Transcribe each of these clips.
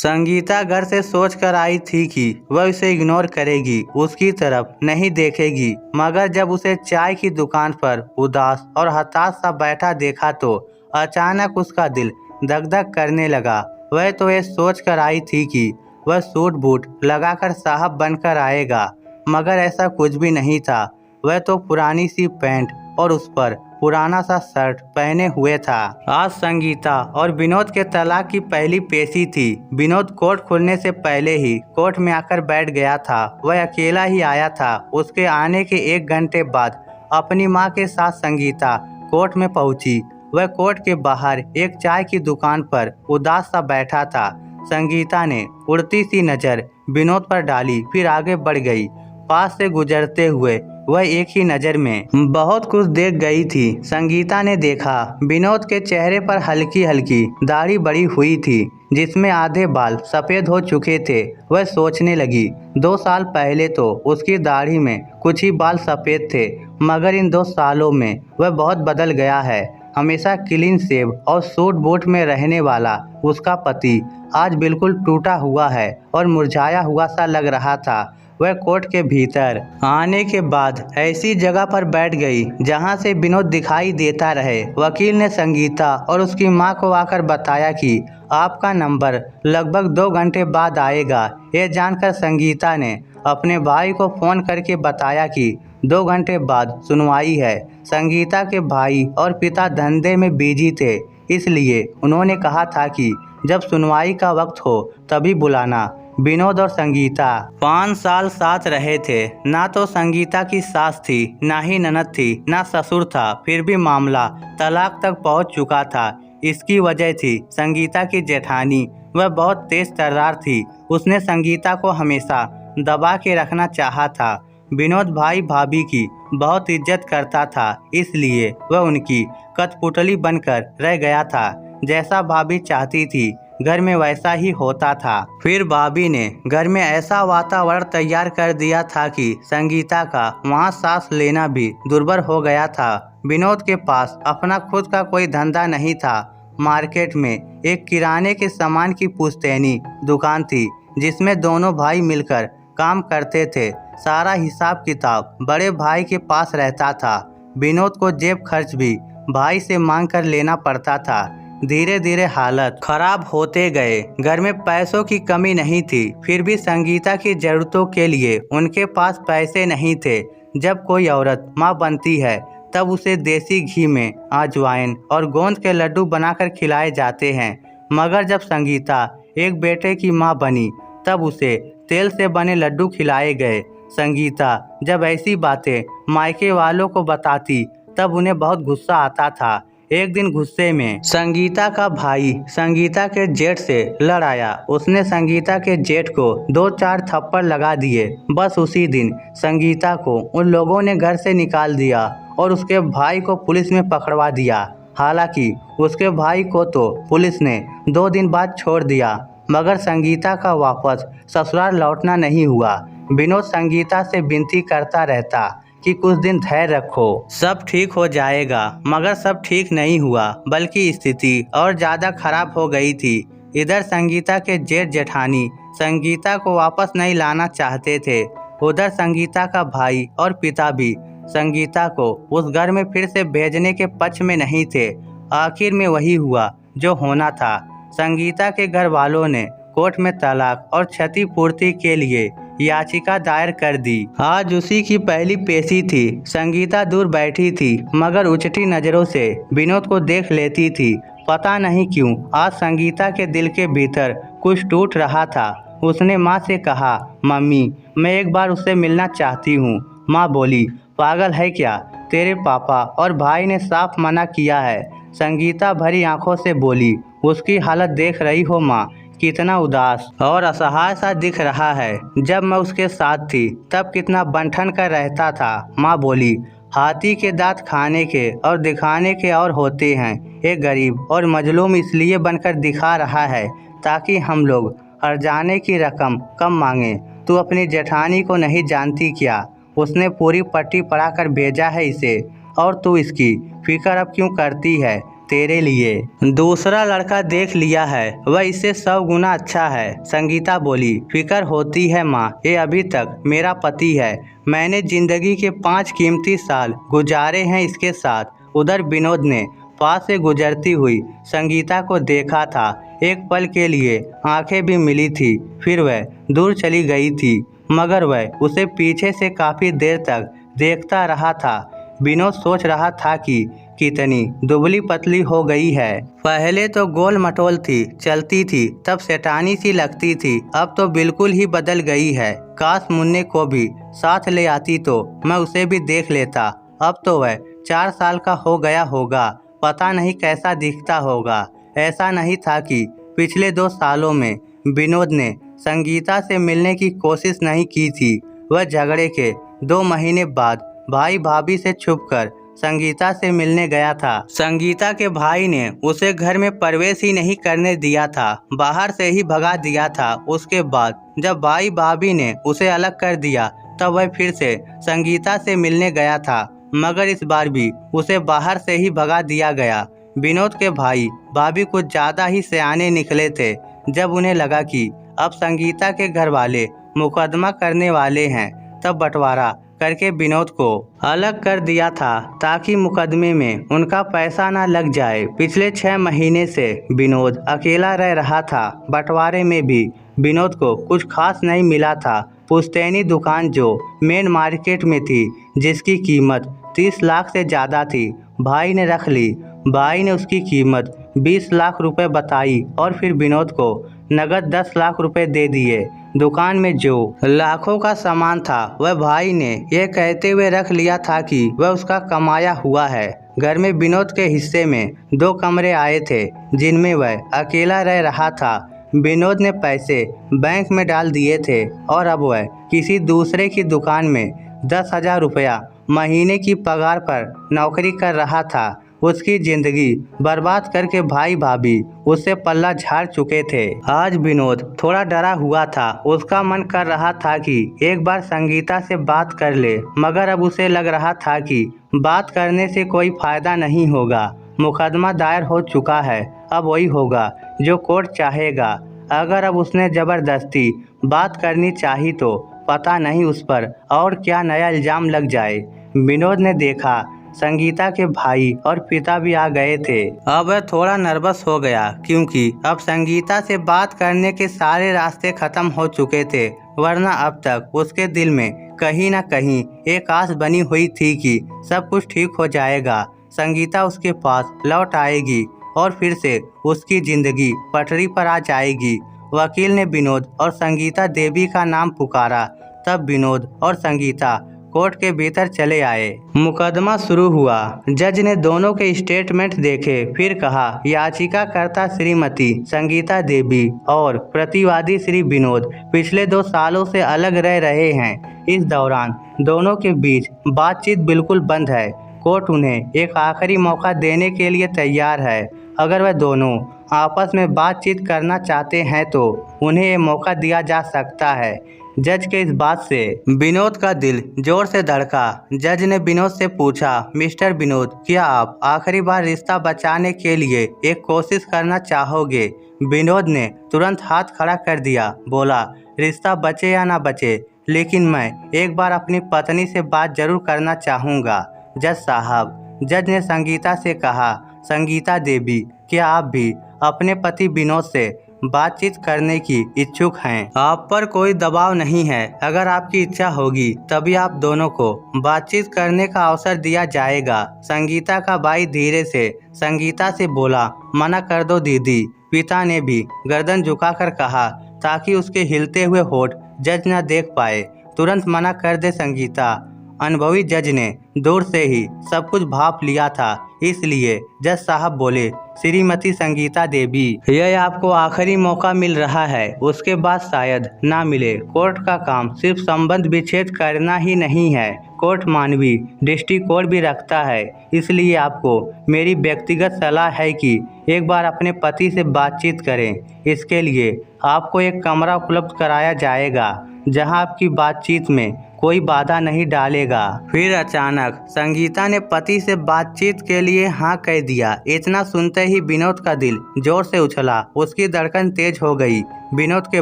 संगीता घर से सोच कर आई थी कि वह उसे इग्नोर करेगी, उसकी तरफ नहीं देखेगी, मगर जब उसे चाय की दुकान पर उदास और हताश सा बैठा देखा तो अचानक उसका दिल धक धक करने लगा। वह तो ये सोच कर आई थी कि वह सूट बूट लगाकर साहब बनकर आएगा, मगर ऐसा कुछ भी नहीं था। वह तो पुरानी सी पैंट और उस पर पुराना सा शर्ट पहने हुए था। आज संगीता और विनोद के तलाक की पहली पेशी थी। विनोद कोर्ट खुलने से पहले ही कोर्ट में आकर बैठ गया था। वह अकेला ही आया था। उसके आने के 1 घंटे बाद अपनी मां के साथ संगीता कोर्ट में पहुंची। वह कोर्ट के बाहर एक चाय की दुकान पर उदास सा बैठा था। संगीता ने उड़ती सी नजर विनोद पर डाली, फिर आगे बढ़ गई। पास से गुजरते हुए वह एक ही नज़र में बहुत कुछ देख गई थी। संगीता ने देखा विनोद के चेहरे पर हल्की हल्की दाढ़ी बढ़ी हुई थी, जिसमें आधे बाल सफ़ेद हो चुके थे। वह सोचने लगी 2 साल पहले तो उसकी दाढ़ी में कुछ ही बाल सफ़ेद थे, मगर इन 2 सालों में वह बहुत बदल गया है। हमेशा क्लीन शेव और सूट बूट में रहने वाला उसका पति आज बिल्कुल टूटा हुआ है और मुरझाया हुआ सा लग रहा था। वह कोर्ट के भीतर आने के बाद ऐसी जगह पर बैठ गई जहां से विनोद दिखाई देता रहे। वकील ने संगीता और उसकी मां को आकर बताया कि आपका नंबर लगभग 2 घंटे बाद आएगा। यह जानकर संगीता ने अपने भाई को फ़ोन करके बताया कि 2 घंटे बाद सुनवाई है। संगीता के भाई और पिता धंधे में बिजी थे, इसलिए उन्होंने कहा था कि जब सुनवाई का वक्त हो तभी बुलाना। विनोद और संगीता 5 साल साथ रहे थे। ना तो संगीता की सास थी, ना ही ननद थी, ना ससुर था। फिर भी मामला तलाक तक पहुंच चुका था। इसकी वजह थी संगीता की जेठानी। वह बहुत तेज तर्रार थी। उसने संगीता को हमेशा दबा के रखना चाहा था। विनोद भाई भाभी की बहुत इज्जत करता था, इसलिए वह उनकी कठपुतली बनकर रह गया था। जैसा भाभी चाहती थी घर में वैसा ही होता था। फिर भाभी ने घर में ऐसा वातावरण तैयार कर दिया था कि संगीता का वहाँ सांस लेना भी दुर्भर हो गया था। विनोद के पास अपना खुद का कोई धंधा नहीं था। मार्केट में एक किराने के सामान की पुश्तैनी दुकान थी, जिसमें दोनों भाई मिलकर काम करते थे। सारा हिसाब किताब बड़े भाई के पास रहता था। विनोद को जेब खर्च भी भाई से मांग कर लेना पड़ता था। धीरे धीरे हालत खराब होते गए। घर में पैसों की कमी नहीं थी, फिर भी संगीता की जरूरतों के लिए उनके पास पैसे नहीं थे। जब कोई औरत माँ बनती है तब उसे देसी घी में अजवाइन और गोंद के लड्डू बनाकर खिलाए जाते हैं, मगर जब संगीता एक बेटे की माँ बनी तब उसे तेल से बने लड्डू खिलाए गए। संगीता जब ऐसी बातें मायके वालों को बताती तब उन्हें बहुत गुस्सा आता था। एक दिन गुस्से में संगीता का भाई संगीता के जेठ से लड़ आया। उसने संगीता के जेठ को 2-4 थप्पड़ लगा दिए। बस उसी दिन संगीता को उन लोगों ने घर से निकाल दिया और उसके भाई को पुलिस में पकड़वा दिया। हालांकि उसके भाई को तो पुलिस ने 2 दिन बाद छोड़ दिया, मगर संगीता का वापस ससुराल लौटना नहीं हुआ। विनोद संगीता से विनती करता रहता कि कुछ दिन धैर्य रखो, सब ठीक हो जाएगा, मगर सब ठीक नहीं हुआ, बल्कि स्थिति और ज़्यादा खराब हो गई थी। इधर संगीता के जेठ जेठानी संगीता को वापस नहीं लाना चाहते थे। उधर संगीता का भाई और पिता भी संगीता को उस घर में फिर से भेजने के पक्ष में नहीं थे। आखिर में वही हुआ जो होना था। संगीता के घर वालों ने कोर्ट में तलाक और क्षतिपूर्ति के लिए याचिका दायर कर दी। आज उसी की पहली पेशी थी। संगीता दूर बैठी थी, मगर उचटी नज़रों से विनोद को देख लेती थी। पता नहीं क्यों आज संगीता के दिल के भीतर कुछ टूट रहा था। उसने माँ से कहा, मम्मी मैं एक बार उससे मिलना चाहती हूँ। माँ बोली, पागल है क्या, तेरे पापा और भाई ने साफ मना किया है। संगीता भरी आंखों से बोली, उसकी हालत देख रही हो माँ, कितना उदास और असहाय सा दिख रहा है। जब मैं उसके साथ थी तब कितना बंठन कर रहता था। माँ बोली, हाथी के दांत खाने के और दिखाने के और होते हैं। एक गरीब और मजलूम इसलिए बनकर दिखा रहा है ताकि हम लोग हर्जाने की रकम कम मांगे। तू अपनी जेठानी को नहीं जानती क्या? उसने पूरी पट्टी पढ़ा कर भेजा है इसे, और तू इसकी फिक्र अब क्यों करती है? तेरे लिए दूसरा लड़का देख लिया है, वह इससे 100 गुना अच्छा है। संगीता बोली, फिक्र होती है माँ, ये अभी तक मेरा पति है। मैंने जिंदगी के 5 कीमती साल गुजारे हैं इसके साथ। उधर विनोद ने पास से गुजरती हुई संगीता को देखा था। एक पल के लिए आंखें भी मिली थी, फिर वह दूर चली गई थी, मगर वह उसे पीछे से काफ़ी देर तक देखता रहा था। विनोद सोच रहा था कि कितनी दुबली पतली हो गई है। पहले तो गोल मटोल थी, चलती थी तब शैतानी सी लगती थी, अब तो बिल्कुल ही बदल गई है। काश मुन्ने को भी साथ ले आती तो मैं उसे भी देख लेता। अब तो वह 4 साल का हो गया होगा, पता नहीं कैसा दिखता होगा। ऐसा नहीं था कि पिछले 2 सालों में विनोद ने संगीता से मिलने की कोशिश नहीं की थी। वह झगड़े के 2 महीने बाद भाई भाभी से छुपकर संगीता से मिलने गया था। संगीता के भाई ने उसे घर में प्रवेश ही नहीं करने दिया था, बाहर से ही भगा दिया था। उसके बाद जब भाई भाभी ने उसे अलग कर दिया तब वह फिर से संगीता से मिलने गया था, मगर इस बार भी उसे बाहर से ही भगा दिया गया। विनोद के भाई भाभी कुछ ज़्यादा ही सयाने निकले थे। जब उन्हें लगा कि अब संगीता के घर वाले मुकदमा करने वाले हैं, तब बंटवारा करके विनोद को अलग कर दिया था ताकि मुकदमे में उनका पैसा ना लग जाए। पिछले 6 महीने से विनोद अकेला रह रहा था। बंटवारे में भी विनोद को कुछ खास नहीं मिला था। पुश्तैनी दुकान जो मेन मार्केट में थी, जिसकी कीमत 30 लाख से ज़्यादा थी, भाई ने रख ली। भाई ने उसकी कीमत 20 लाख रुपए बताई और फिर विनोद को नगद 10 लाख रुपए दे दिए। दुकान में जो लाखों का सामान था वह भाई ने यह कहते हुए रख लिया था कि वह उसका कमाया हुआ है। घर में विनोद के हिस्से में 2 कमरे आए थे जिनमें वह अकेला रह रहा था। विनोद ने पैसे बैंक में डाल दिए थे और अब वह किसी दूसरे की दुकान में 10,000 रुपया महीने की पगार पर नौकरी कर रहा था। उसकी जिंदगी बर्बाद करके भाई भाभी उससे पल्ला झाड़ चुके थे। आज विनोद थोड़ा डरा हुआ था। उसका मन कर रहा था कि एक बार संगीता से बात कर ले, मगर अब उसे लग रहा था कि बात करने से कोई फायदा नहीं होगा। मुकदमा दायर हो चुका है, अब वही होगा जो कोर्ट चाहेगा। अगर अब उसने जबरदस्ती बात करनी चाही तो पता नहीं उस पर और क्या नया इल्जाम लग जाए। विनोद ने देखा संगीता के भाई और पिता भी आ गए थे। अब वह थोड़ा नर्वस हो गया क्योंकि अब संगीता से बात करने के सारे रास्ते खत्म हो चुके थे, वरना अब तक उसके दिल में कहीं न कहीं एक आस बनी हुई थी कि सब कुछ ठीक हो जाएगा। संगीता उसके पास लौट आएगी और फिर से उसकी जिंदगी पटरी पर आ जाएगी। वकील ने विनोद और संगीता देवी का नाम पुकारा। तब विनोद और संगीता कोर्ट के भीतर चले आए। मुकदमा शुरू हुआ। जज ने दोनों के स्टेटमेंट देखे, फिर कहा, याचिकाकर्ता श्रीमती संगीता देवी और प्रतिवादी श्री विनोद पिछले 2 सालों से अलग रह रहे हैं। इस दौरान दोनों के बीच बातचीत बिल्कुल बंद है। कोर्ट उन्हें एक आखिरी मौका देने के लिए तैयार है। अगर वह दोनों आपस में बातचीत करना चाहते हैं तो उन्हें ये मौका दिया जा सकता है। जज के इस बात से विनोद का दिल जोर से धड़का। जज ने विनोद से पूछा, मिस्टर विनोद, क्या आप आखिरी बार रिश्ता बचाने के लिए एक कोशिश करना चाहोगे? विनोद ने तुरंत हाथ खड़ा कर दिया, बोला, रिश्ता बचे या ना बचे, लेकिन मैं एक बार अपनी पत्नी से बात जरूर करना चाहूँगा। जज साहब, जज ने संगीता से कहा, संगीता देवी, क्या आप भी अपने पति विनोद से बातचीत करने की इच्छुक हैं? आप पर कोई दबाव नहीं है। अगर आपकी इच्छा होगी तभी आप दोनों को बातचीत करने का अवसर दिया जाएगा। संगीता का भाई धीरे से संगीता से बोला, मना कर दो दीदी। पिता ने भी गर्दन झुकाकर कहा ताकि उसके हिलते हुए होठ जज न देख पाए। तुरंत मना कर दे संगीता। अनुभवी जज ने दूर से ही सब कुछ भाप लिया था, इसलिए जज साहब बोले, श्रीमती संगीता देवी, यह आपको आखिरी मौका मिल रहा है, उसके बाद शायद ना मिले। कोर्ट का काम सिर्फ संबंध विच्छेद करना ही नहीं है, कोर्ट मानवीय दृष्टिकोण भी रखता है। इसलिए आपको मेरी व्यक्तिगत सलाह है कि एक बार अपने पति से बातचीत करें। इसके लिए आपको एक कमरा उपलब्ध कराया जाएगा जहां आपकी बातचीत में कोई बाधा नहीं डालेगा। फिर अचानक संगीता ने पति से बातचीत के लिए हाँ कह दिया। इतना सुनते ही विनोद का दिल जोर से उछला, उसकी धड़कन तेज हो गई। विनोद के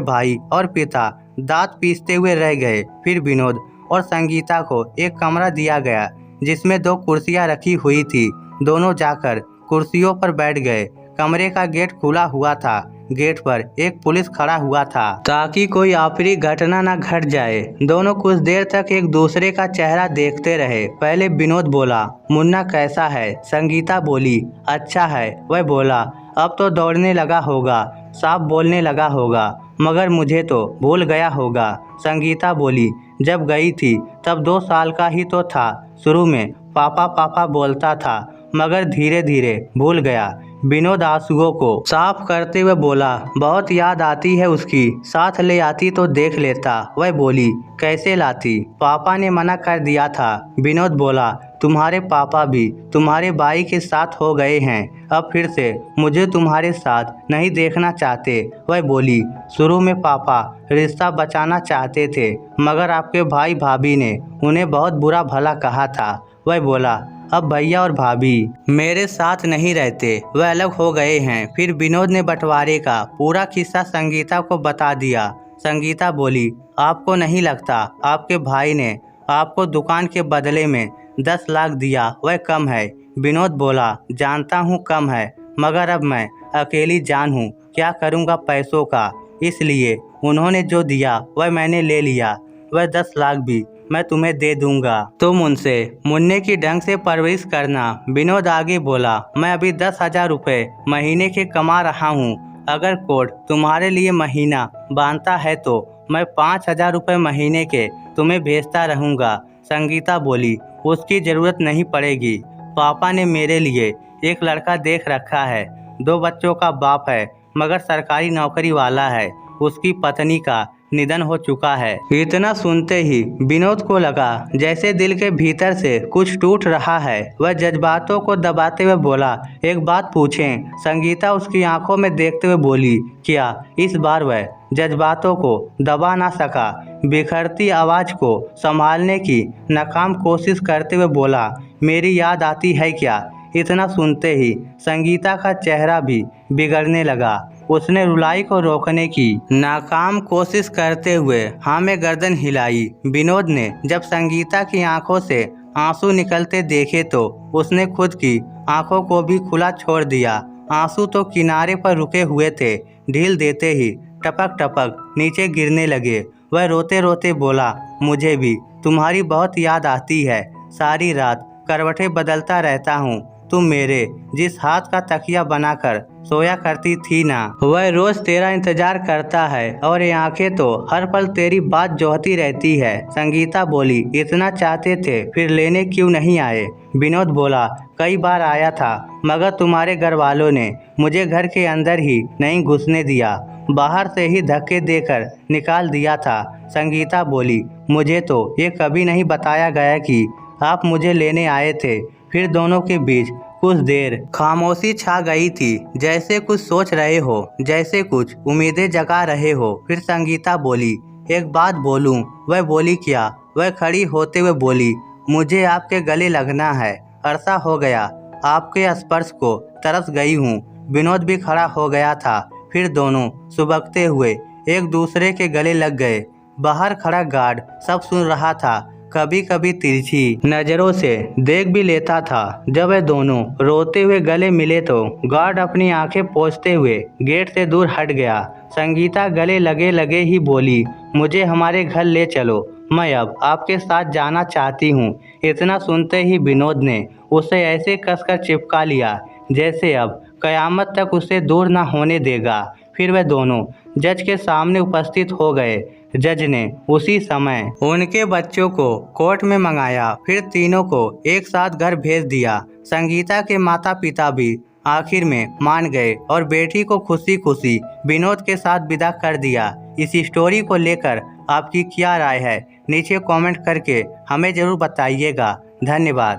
भाई और पिता दांत पीसते हुए रह गए। फिर विनोद और संगीता को एक कमरा दिया गया जिसमें 2 कुर्सियां रखी हुई थी। दोनों जाकर कुर्सियों पर बैठ गए। कमरे का गेट खुला हुआ था। गेट पर एक पुलिस खड़ा हुआ था ताकि कोई अप्रिय घटना न घट जाए। दोनों कुछ देर तक एक दूसरे का चेहरा देखते रहे। पहले विनोद बोला, मुन्ना कैसा है? संगीता बोली, अच्छा है। वह बोला, अब तो दौड़ने लगा होगा, साफ बोलने लगा होगा, मगर मुझे तो भूल गया होगा। संगीता बोली, जब गई थी तब 2 साल का ही तो था। शुरू में पापा पापा बोलता था, मगर धीरे धीरे भूल गया। विनोद आंसुओं को साफ करते हुए बोला, बहुत याद आती है उसकी, साथ ले आती तो देख लेता। वह बोली, कैसे लाती? पापा ने मना कर दिया था। विनोद बोला, तुम्हारे पापा भी तुम्हारे भाई के साथ हो गए हैं, अब फिर से मुझे तुम्हारे साथ नहीं देखना चाहते। वह बोली, शुरू में पापा रिश्ता बचाना चाहते थे, मगर आपके भाई भाभी ने उन्हें बहुत बुरा भला कहा था। वह बोला, अब भैया और भाभी मेरे साथ नहीं रहते, वह अलग हो गए हैं। फिर विनोद ने बंटवारे का पूरा किस्सा संगीता को बता दिया। संगीता बोली, आपको नहीं लगता आपके भाई ने आपको दुकान के बदले में 10 लाख दिया वह कम है? विनोद बोला, जानता हूँ कम है, मगर अब मैं अकेली जान हूँ, क्या करूँगा पैसों का, इसलिए उन्होंने जो दिया वह मैंने ले लिया। वह 10 लाख भी मैं तुम्हें दे दूंगा, तुम उनसे मुन्ने की ढंग से परवरिश करना। विनोद आगे बोला, मैं अभी 10,000 रुपये महीने के कमा रहा हूँ। अगर कोर्ट तुम्हारे लिए महीना बांधता है तो मैं 5,000 रुपये महीने के तुम्हें भेजता रहूँगा। संगीता बोली, उसकी ज़रूरत नहीं पड़ेगी, पापा ने मेरे लिए एक लड़का देख रखा है, 2 बच्चों का बाप है, मगर सरकारी नौकरी वाला है। उसकी पत्नी का निधन हो चुका है। इतना सुनते ही विनोद को लगा जैसे दिल के भीतर से कुछ टूट रहा है। वह जज्बातों को दबाते हुए बोला, एक बात पूछें? संगीता उसकी आंखों में देखते हुए बोली, क्या? इस बार वह जज्बातों को दबा ना सका। बिखरती आवाज को संभालने की नाकाम कोशिश करते हुए बोला, मेरी याद आती है क्या? इतना सुनते ही संगीता का चेहरा भी बिगड़ने लगा। उसने रुलाई को रोकने की नाकाम कोशिश करते हुए हाँ में गर्दन हिलाई। विनोद ने जब संगीता की आंखों से आंसू निकलते देखे तो उसने खुद की आंखों को भी खुला छोड़ दिया। आंसू तो किनारे पर रुके हुए थे, ढील देते ही टपक टपक नीचे गिरने लगे। वह रोते रोते बोला, मुझे भी तुम्हारी बहुत याद आती है, सारी रात करवटें बदलता रहता हूँ। तुम मेरे जिस हाथ का तकिया बनाकर सोया करती थी ना, वह रोज तेरा इंतजार करता है और ये आंखें तो हर पल तेरी बात जोहती रहती है। संगीता बोली, इतना चाहते थे फिर लेने क्यों नहीं आए? विनोद बोला, कई बार आया था, मगर तुम्हारे घर वालों ने मुझे घर के अंदर ही नहीं घुसने दिया, बाहर से ही धक्के देकर निकाल दिया था। संगीता बोली, मुझे तो ये कभी नहीं बताया गया कि आप मुझे लेने आए थे। फिर दोनों के बीच कुछ देर खामोशी छा गई थी, जैसे कुछ सोच रहे हो, जैसे कुछ उम्मीदें जगा रहे हो। फिर संगीता बोली, एक बात बोलूं? वह बोली, क्या? वह खड़ी होते हुए बोली, मुझे आपके गले लगना है, अरसा हो गया आपके स्पर्श को तरस गई हूँ। विनोद भी खड़ा हो गया था। फिर दोनों सुबकते हुए एक दूसरे के गले लग गए। बाहर खड़ा गार्ड सब सुन रहा था, कभी कभी तिरछी नजरों से देख भी लेता था। जब वे दोनों रोते हुए गले मिले तो गार्ड अपनी आंखें पोंछते हुए गेट से दूर हट गया। संगीता गले लगे लगे ही बोली, मुझे हमारे घर ले चलो, मैं अब आपके साथ जाना चाहती हूँ। इतना सुनते ही विनोद ने उसे ऐसे कसकर चिपका लिया जैसे अब कयामत तक उसे दूर न होने देगा। फिर वे दोनों जज के सामने उपस्थित हो गए। जज ने उसी समय उनके बच्चों को कोर्ट में मंगाया। फिर तीनों को एक साथ घर भेज दिया। संगीता के माता पिता भी आखिर में मान गए और बेटी को खुशी खुशी विनोद के साथ विदा कर दिया। इस स्टोरी को लेकर आपकी क्या राय है? नीचे कमेंट करके हमें जरूर बताइएगा। धन्यवाद।